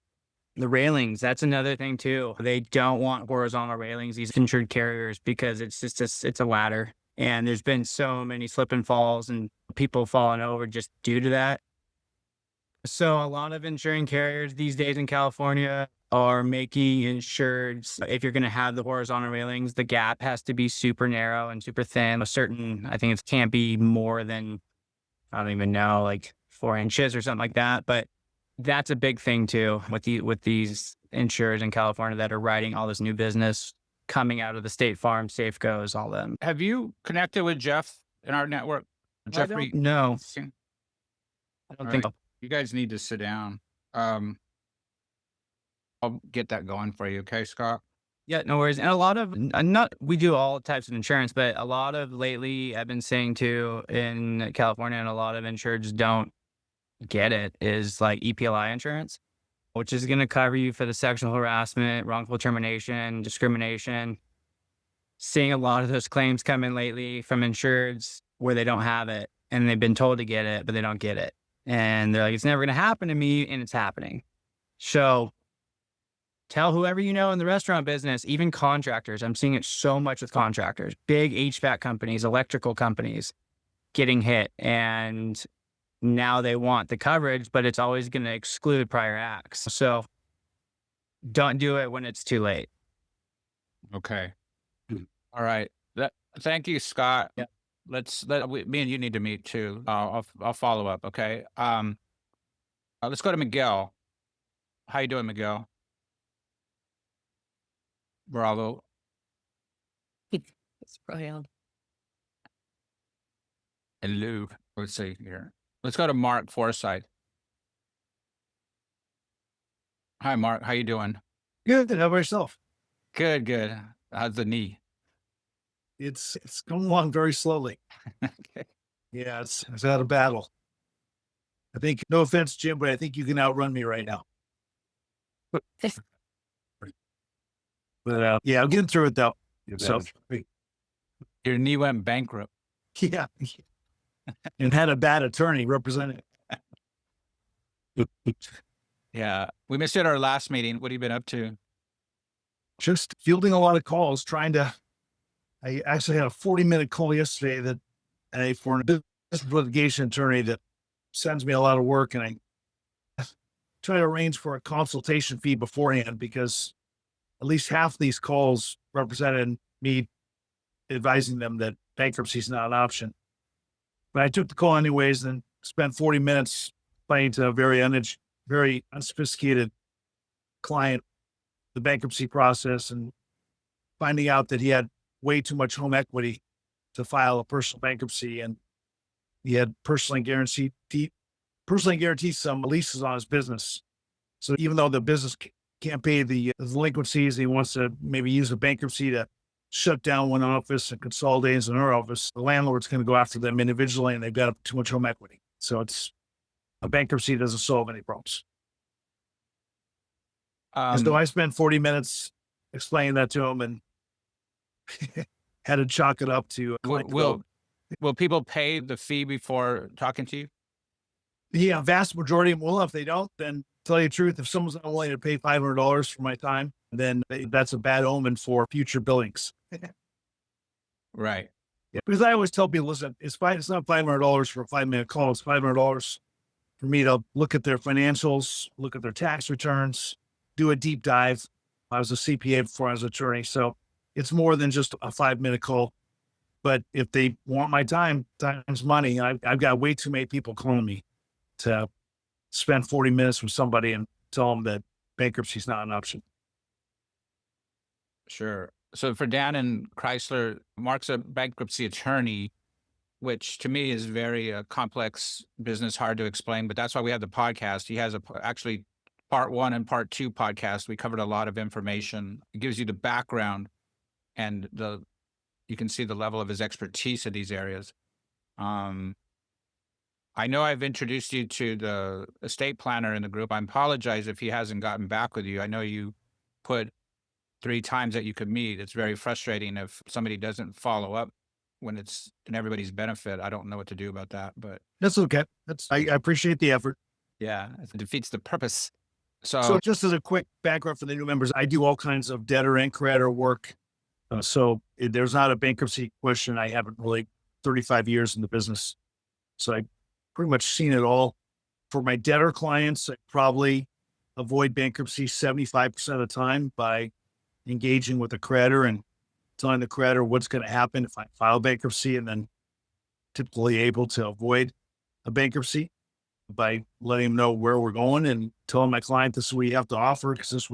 The railings, that's another thing too. They don't want horizontal railings, these insured carriers, because it's a ladder. And there's been so many slip and falls and people falling over just due to that. So a lot of insuring carriers these days in California are making insureds, if you're going to have the horizontal railings, the gap has to be super narrow and super thin. I think it can't be more than, I don't even know, like 4 inches or something like that. But that's a big thing too with these insurers in California that are writing all this new business coming out of the State Farm, Safeco's, all them. Have you connected with Jeff in our network? Jeffrey? No, I don't think so. You guys need to sit down. I'll get that going for you. Okay, Scott? Yeah, no worries. And a lot of, we do all types of insurance, but a lot of lately I've been saying too in California, and a lot of insureds don't get it, is like EPLI insurance, which is going to cover you for the sexual harassment, wrongful termination, discrimination. Seeing a lot of those claims come in lately from insureds where they don't have it and they've been told to get it, but they don't get it. And they're like, it's never going to happen to me, and it's happening. So tell whoever you know in the restaurant business, even contractors. I'm seeing it so much with contractors, big HVAC companies, electrical companies getting hit. And now they want the coverage, but it's always going to exclude prior acts. So don't do it when it's too late. Okay. All right. Thank you, Scott. Yeah. Me and you need to meet too. I'll follow up. Okay. Let's go to Miguel. How you doing, Miguel? Bravo. It's probably on. And Lou. Let's see here. Let's go to Marc Forsythe. Hi, Marc. How you doing? Good. How about yourself? Good, good. How's the knee? It's going along very slowly. Okay. Yeah, it's had a battle. I think, no offense, Jim, but I think you can outrun me right now. But yeah, I'm getting through it though. So Your knee went bankrupt. yeah, and had a bad attorney representing it. Yeah. We missed you at our last meeting. What have you been up to? Just fielding a lot of calls, I actually had a 40-minute call yesterday for a business litigation attorney that sends me a lot of work, and I try to arrange for a consultation fee beforehand because at least half these calls represented me advising them that bankruptcy is not an option. But I took the call anyways and spent 40 minutes explaining to a very unsophisticated client the bankruptcy process and finding out that he had way too much home equity to file a personal bankruptcy, and he had personally guaranteed some leases on his business. So even though the business can't pay the delinquencies, he wants to maybe use a bankruptcy to shut down one office and consolidate into another office. The landlord's going to go after them individually, and they've got too much home equity. So a bankruptcy doesn't solve any problems. And so I spent 40 minutes explaining that to him and had to chalk it up to will people pay the fee before talking to you? Yeah, vast majority of them will. If they don't, then tell you the truth, if someone's not willing to pay $500 for my time, then that's a bad omen for future billings. Right. Yeah, because I always tell people, listen, it's fine. It's not $500 for a 5-minute call. It's $500 for me to look at their financials, look at their tax returns, do a deep dive. I was a CPA before I was an attorney, so it's more than just a 5-minute call. But if they want my time, time's money. I've got way too many people calling me to spend 40 minutes with somebody and tell them that bankruptcy is not an option. Sure. So for Dan and Kreisler, Marc's a bankruptcy attorney, which to me is very complex business, hard to explain. But that's why we have the podcast. He has actually part 1 and part 2 podcast. We covered a lot of information. It gives you the background and you can see the level of his expertise in these areas. I know I've introduced you to the estate planner in the group. I apologize if he hasn't gotten back with you. I know you put 3 times that you could meet. It's very frustrating if somebody doesn't follow up when it's in everybody's benefit. I don't know what to do about that, but that's okay. I appreciate the effort. Yeah, it defeats the purpose. So just as a quick background for the new members, I do all kinds of debtor and creditor work. There's not a bankruptcy question. I haven't really 35 years in the business. So I pretty much seen it all. For my debtor clients, I probably avoid bankruptcy 75% of the time by engaging with the creditor and telling the creditor what's going to happen if I file bankruptcy, and then typically able to avoid a bankruptcy by letting them know where we're going and telling my client this is what you have to offer because this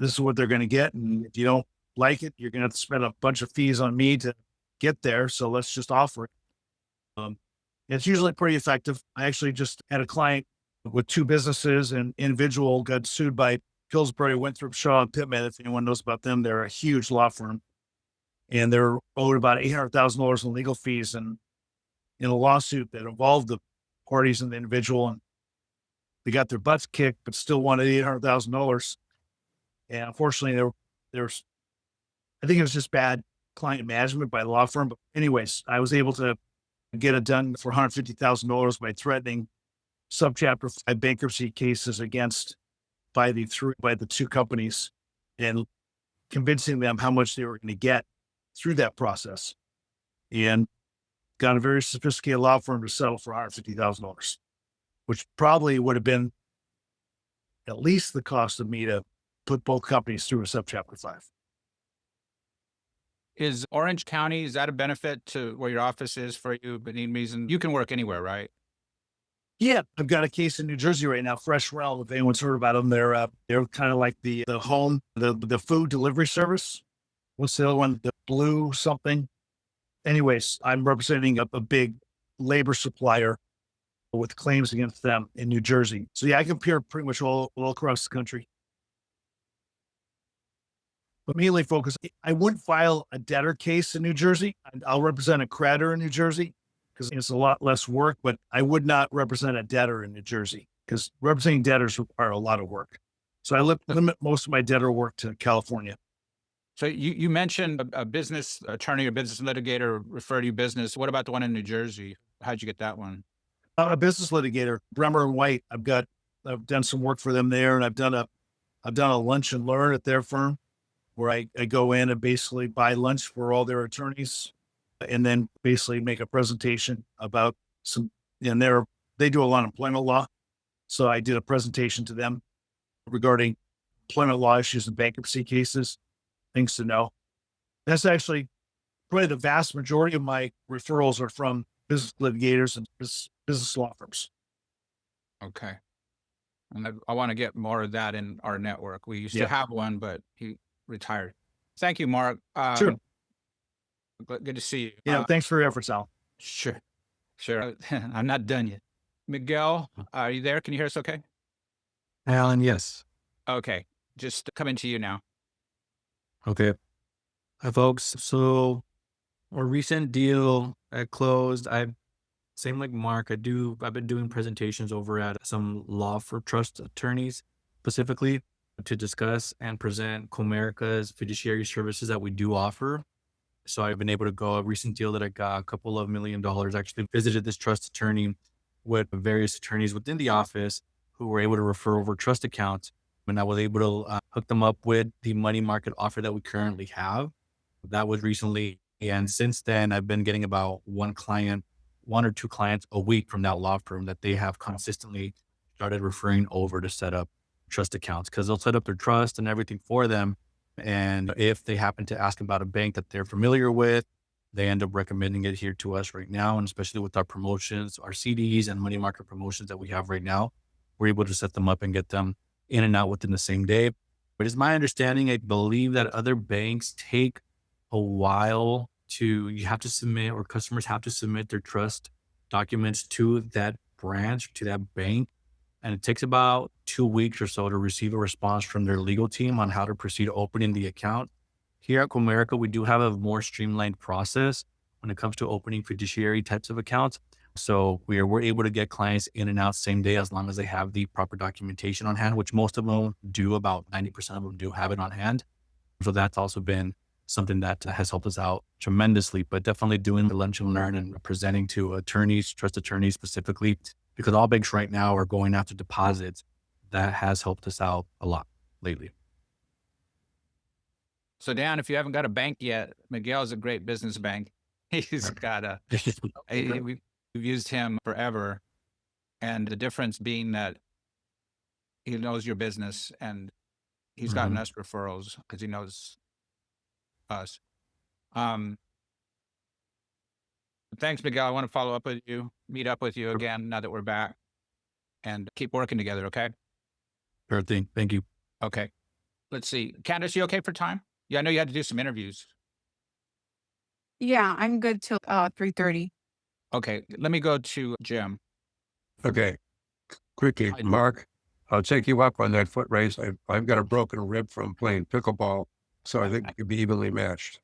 is what they're going to get. And if you don't like it, you're going to have to spend a bunch of fees on me to get there. So let's just offer it. It's usually pretty effective. I actually just had a client with 2 businesses, and individual got sued by Pillsbury, Winthrop, Shaw, and Pittman. If anyone knows about them, they're a huge law firm, and they're owed about $800,000 in legal fees and in a lawsuit that involved the parties and the individual, and they got their butts kicked, but still wanted $800,000. And unfortunately, I think it was just bad client management by the law firm. But anyways, I was able to get it done for $150,000 by threatening subchapter 5 bankruptcy cases by the 2 companies and convincing them how much they were going to get through that process, and got a very sophisticated law firm to settle for $150,000, which probably would have been at least the cost of me to put both companies through a subchapter 5. Is Orange County, is that a benefit to where your office is for you? But any reason you can work anywhere, right? Yeah, I've got a case in New Jersey right now, Fresh Realm. If anyone's heard about them, they're kind of like the home, the food delivery service. What's the other one? The Blue something. Anyways, I'm representing a big labor supplier with claims against them in New Jersey. So yeah, I compare pretty much all across the country. But mainly focus, I wouldn't file a debtor case in New Jersey. I'll represent a creditor in New Jersey because it's a lot less work, but I would not represent a debtor in New Jersey because representing debtors require a lot of work. So I limit most of my debtor work to California. So you mentioned a business attorney or business litigator referred you business. What about the one in New Jersey? How'd you get that one? A business litigator, Bremer and White. I've done some work for them there, and I've done a lunch and learn at their firm where I go in and basically buy lunch for all their attorneys and then basically make a presentation about and they do a lot of employment law. So I did a presentation to them regarding employment law issues and bankruptcy cases, things to know. That's actually probably the vast majority of my referrals are from business litigators and business law firms. Okay. And I want to get more of that in our network. We used to have one, but he retired. Thank you, Marc. Sure. Good to see you. Yeah, thanks for your efforts, Al. Sure. I'm not done yet. Miguel, are you there? Can you hear us okay? Alan, yes. Okay. Just coming to you now. Okay. Hi, folks. So a recent deal I closed. Same like Marc, I've been doing presentations over at some law for trust attorneys specifically to discuss and present Comerica's fiduciary services that we do offer. So I've been able to go, a recent deal that I got, a couple of $1 million, actually visited this trust attorney with various attorneys within the office who were able to refer over trust accounts. And I was able to hook them up with the money market offer that we currently have. That was recently. And since then, I've been getting about one or two clients a week from that law firm that they have consistently started referring over to set up trust accounts because they'll set up their trust and everything for them. And if they happen to ask about a bank that they're familiar with, they end up recommending it here to us right now. And especially with our promotions, our CDs and money market promotions that we have right now, we're able to set them up and get them in and out within the same day. But it's my understanding, I believe that other banks take a while you have to submit, or customers have to submit their trust documents to that branch, to that bank. And it takes about 2 weeks or so to receive a response from their legal team on how to proceed opening the account. Here at Comerica, we do have a more streamlined process when it comes to opening fiduciary types of accounts. So we're able to get clients in and out same day as long as they have the proper documentation on hand, which most of them do. About 90% of them do have it on hand. So that's also been something that has helped us out tremendously, but definitely doing the lunch and learn and presenting to attorneys, trust attorneys specifically, because all banks right now are going after deposits. That has helped us out a lot lately. So Dan, if you haven't got a bank yet, Miguel is a great business bank. He's got we've used him forever. And the difference being that he knows your business and he's gotten us referrals because he knows us. Thanks, Miguel. I want to follow up with you, meet up with you again now that we're back, and keep working together, okay? Sure thing. Thank you. Okay. Let's see. Candace, you okay for time? Yeah, I know you had to do some interviews. Yeah, I'm good till 3:30. Okay, let me go to Jim. Okay. Quickly, Marc, I'll take you up on that foot race. I've got a broken rib from playing pickleball, so I think it could be evenly matched.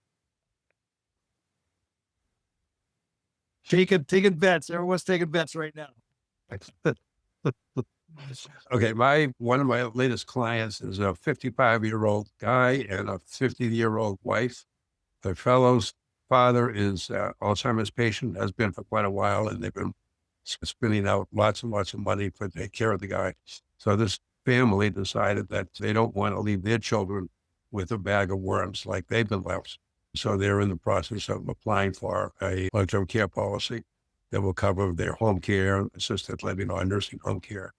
Taking bets. Everyone's taking bets right now. Okay, one of my latest clients is a 55-year-old guy and a 50-year-old wife. The fellow's father is Alzheimer's patient, has been for quite a while, and they've been spending out lots and lots of money to take care of the guy. So this family decided that they don't want to leave their children with a bag of worms like they've been left. So they're in the process of applying for a long-term care policy that will cover their home care, assisted living, or nursing home care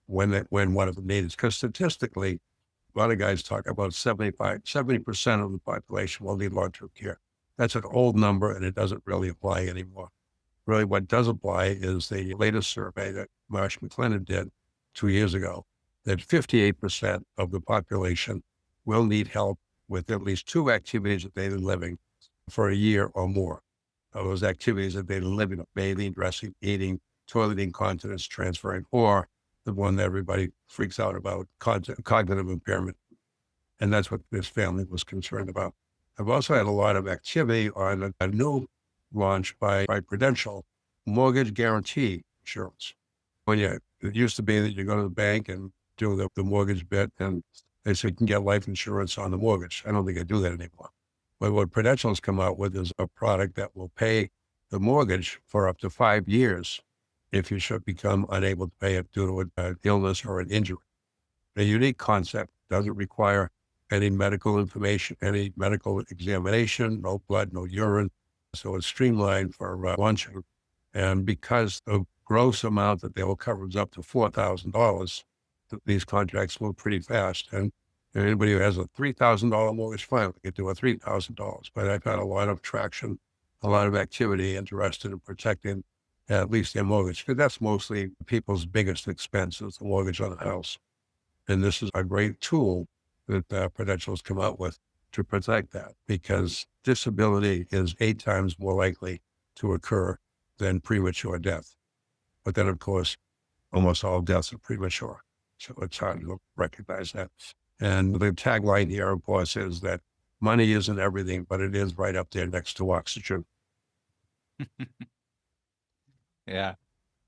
when one of them needs. Because statistically, a lot of guys talk about 70% of the population will need long-term care. That's an old number, and it doesn't really apply anymore. Really, what does apply is the latest survey that Marsh McLennan did 2 years ago, that 58% of the population will need help with at least two activities of daily living for a year or more. Those activities of daily living, bathing, dressing, eating, toileting, continence, transferring, or the one that everybody freaks out about, cognitive impairment. And that's what this family was concerned about. I've also had a lot of activity on a new launch by Prudential, mortgage guarantee insurance. It used to be that you go to the bank and do the mortgage bit, and they say you can get life insurance on the mortgage. I don't think I do that anymore. But what Prudential has come out with is a product that will pay the mortgage for up to 5 years if you should become unable to pay it due to an illness or an injury. A unique concept, doesn't require any medical information, any medical examination, no blood, no urine. So it's streamlined for launching. And because the gross amount that they will cover is up to $4,000, these contracts move pretty fast. And anybody who has a $3,000 mortgage, fine, we could do a $3,000. But I've had a lot of traction, a lot of activity interested in protecting at least their mortgage, because that's mostly people's biggest expense is the mortgage on the house. And this is a great tool that Prudential has come out with to protect that, because disability is 8 times more likely to occur than premature death. But then, of course, almost all deaths are premature. So it's hard to recognize that. And the tagline here, of course, is that money isn't everything, but it is right up there next to oxygen. Yeah.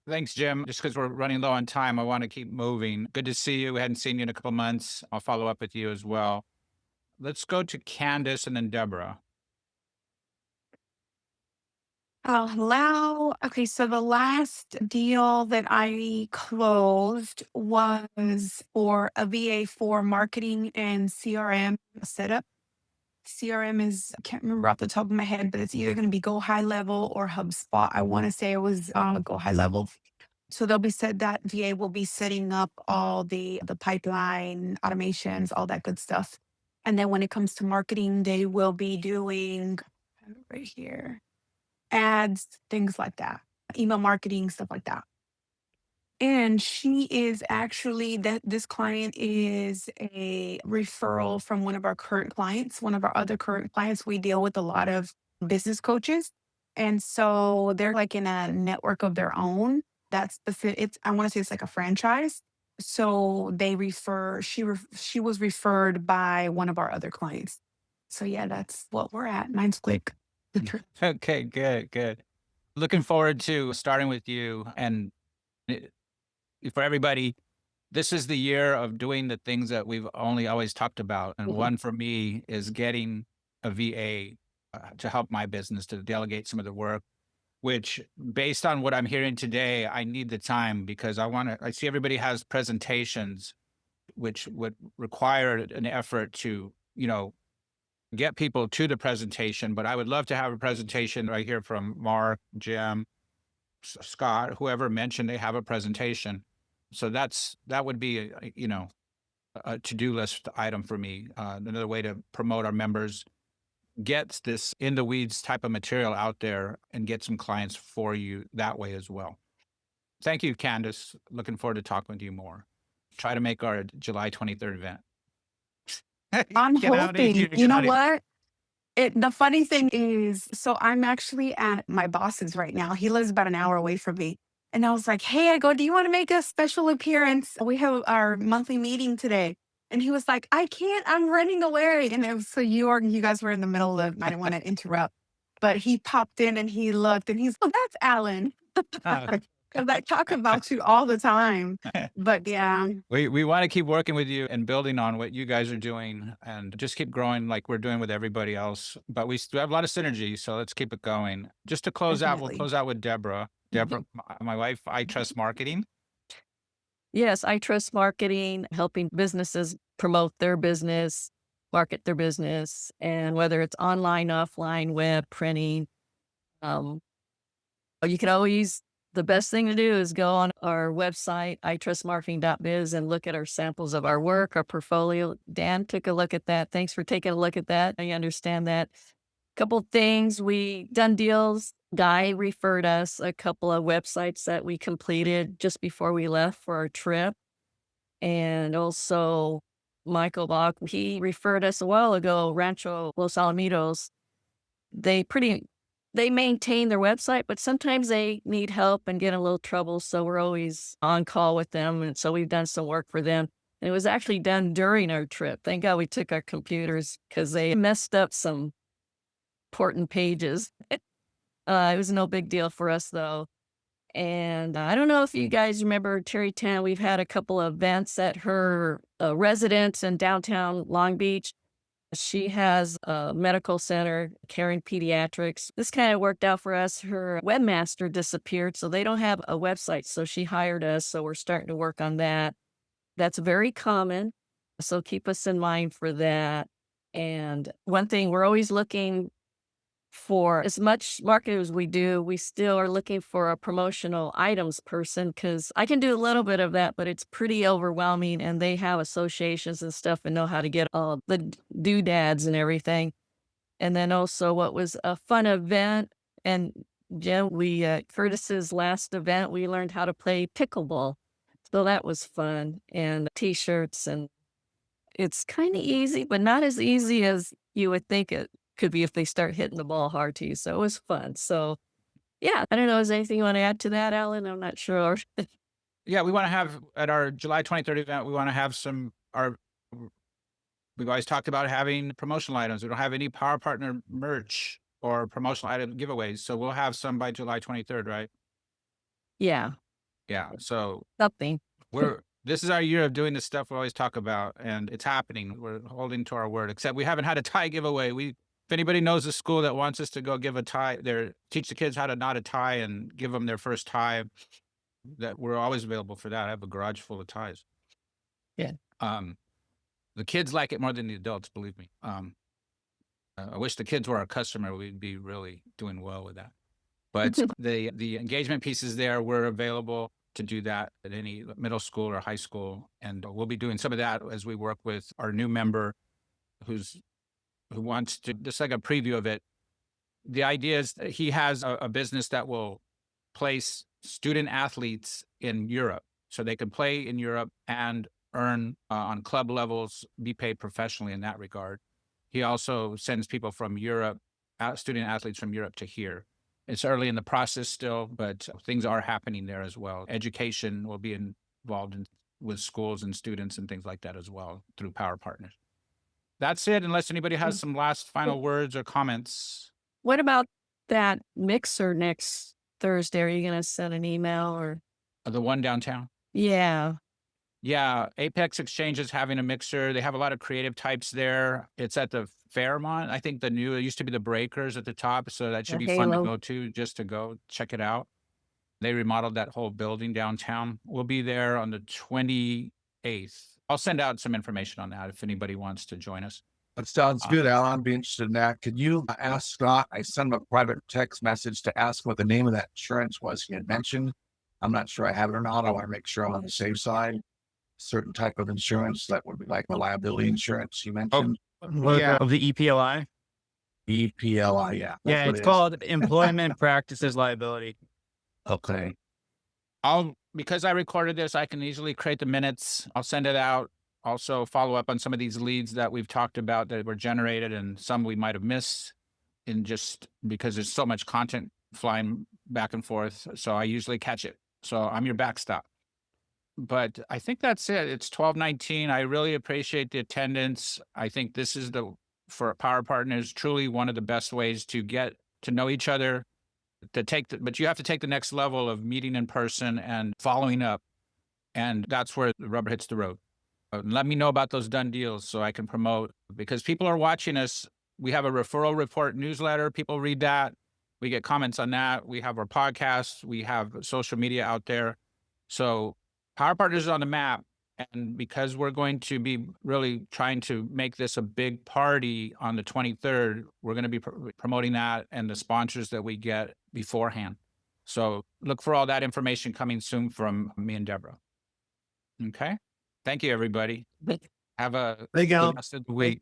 Thanks, Jim. Just because we're running low on time, I want to keep moving. Good to see you. We hadn't seen you in a couple months. I'll follow up with you as well. Let's go to Candace and then Debra. Hello. Okay, so the last deal that I closed was for a VA for marketing and CRM setup. CRM is, I can't remember off the top of my head, but it's either going to be Go High Level or HubSpot. I want to say it was Go High Level. So they'll be said that VA will be setting up all the pipeline automations, all that good stuff. And then when it comes to marketing, they will be doing right here ads, things like that, email marketing, stuff like that. And she is actually this client is a referral from one of our current clients. One of our other current clients, we deal with a lot of business coaches. And so they're like in a network of their own. I want to say it's like a franchise. So they she was referred by one of our other clients. So yeah, that's what we're at. Mine's quick. Okay, good. Looking forward to starting with you. And for everybody, this is the year of doing the things that we've only always talked about. And one for me is getting a VA to help my business, to delegate some of the work, which based on what I'm hearing today, I need the time because I see everybody has presentations, which would require an effort to, get people to the presentation. But I would love to have a presentation right here from Marc, Jim, Scott, whoever mentioned they have a presentation. So that would be, a to-do list item for me. Another way to promote our members, get this in the weeds type of material out there and get some clients for you that way as well. Thank you, Candace. Looking forward to talking with you more. Try to make our July 23rd event. I'm hoping, you know what? The funny thing is, so I'm actually at my boss's right now. He lives about an hour away from me. And I was like, hey, do you want to make a special appearance? We have our monthly meeting today. And he was like, I can't, I'm running away. And so you guys were in the middle of, I didn't want to interrupt, but he popped in and he looked and he's, oh, that's Alan. Because I talk about you all the time. But yeah. We want to keep working with you and building on what you guys are doing and just keep growing like we're doing with everybody else. But we still have a lot of synergy, so let's keep it going. Just to close out, we'll close out with Debra. Debra, my wife, iTrust Marketing. Yes, iTrust Marketing, helping businesses promote their business, market their business, and whether it's online, offline, web, printing. You can always, the best thing to do is go on our website, itrustmarketing.biz, and look at our samples of our work, our portfolio. Dan took a look at that. Thanks for taking a look at that. I understand that. Couple things we done deals. Guy referred us a couple of websites that we completed just before we left for our trip. And also Michael Bach, he referred us a while ago, Rancho Los Alamitos. They maintain their website, but sometimes they need help and get in a little trouble. So we're always on call with them. And so we've done some work for them. And it was actually done during our trip. Thank God we took our computers because they messed up some important pages. It was no big deal for us though. And I don't know if you guys remember Terry Tan. We've had a couple of events at her residence in downtown Long Beach. She has a medical center caring pediatrics. This kind of worked out for us. Her webmaster disappeared, so they don't have a website. So she hired us. So we're starting to work on that. That's very common. So keep us in mind for that. And one thing, we're always looking for as much marketing as we do, we still are looking for a promotional items person because I can do a little bit of that, but it's pretty overwhelming and they have associations and stuff and know how to get all the doodads and everything. And then also what was a fun event and Jim, Curtis's last event, we learned how to play pickleball. So that was fun and t-shirts and it's kind of easy, but not as easy as you would think it could be if they start hitting the ball hard to you. So it was fun. So yeah, I don't know. Is there anything you want to add to that, Alan? I'm not sure. Yeah, we want to have at our July 23rd event, we want to have we've always talked about having promotional items. We don't have any Power Partner merch or promotional item giveaways. So we'll have some by July 23rd, right? Yeah. Yeah. So Something. this is our year of doing the stuff we always talk about, and it's happening. We're holding to our word, except we haven't had a tie giveaway. If anybody knows a school that wants us to go give a tie, teach the kids how to knot a tie and give them their first tie, that we're always available for that. I have a garage full of ties. Yeah. The kids like it more than the adults, believe me. I wish the kids were our customer. We'd be really doing well with that. But the engagement pieces there, we're available to do that at any middle school or high school. And we'll be doing some of that as we work with our new member who wants to, just like a preview of it. The idea is that he has a business that will place student athletes in Europe so they can play in Europe and earn on club levels, be paid professionally in that regard. He also sends people from Europe, student athletes from Europe to here. It's early in the process still, but things are happening there as well. Education will be involved with schools and students and things like that as well through Power Partners. That's it, unless anybody has some last final words or comments. What about that mixer next Thursday? Are you going to send an email or? The one downtown? Yeah. Yeah, Apex Exchange is having a mixer. They have a lot of creative types there. It's at the Fairmont. I think it used to be the Breakers at the top, so that should be fun to go to, just to go check it out. They remodeled that whole building downtown. We'll be there on the 28th. I'll send out some information on that if anybody wants to join us. That sounds good, Alan. I'd be interested in that. Could you ask Scott? I sent him a private text message to ask what the name of that insurance was he had mentioned. I'm not sure I have it or not. I want to make sure I'm on the safe side. Certain type of insurance that would be like the liability insurance you mentioned. Yeah. Of the EPLI. EPLI, yeah. Yeah, it's called Employment Practices Liability. Okay. Because I recorded this, I can easily create the minutes. I'll send it out. Also follow up on some of these leads that we've talked about that were generated and some we might have missed just because there's so much content flying back and forth. So I usually catch it. So I'm your backstop. But I think that's it. It's 12:19. I really appreciate the attendance. I think this is for Power Partners, truly one of the best ways to get to know each other, but you have to take the next level of meeting in person and following up. And that's where the rubber hits the road. Let me know about those done deals so I can promote, because people are watching us. We have a referral report newsletter. People read that. We get comments on that. We have our podcast. We have social media out there. So Power Partners is on the map. And because we're going to be really trying to make this a big party on the 23rd, we're going to be promoting that and the sponsors that we get beforehand. So look for all that information coming soon from me and Debra. Okay. Thank you, everybody. Have a Thank you. good rest of the week.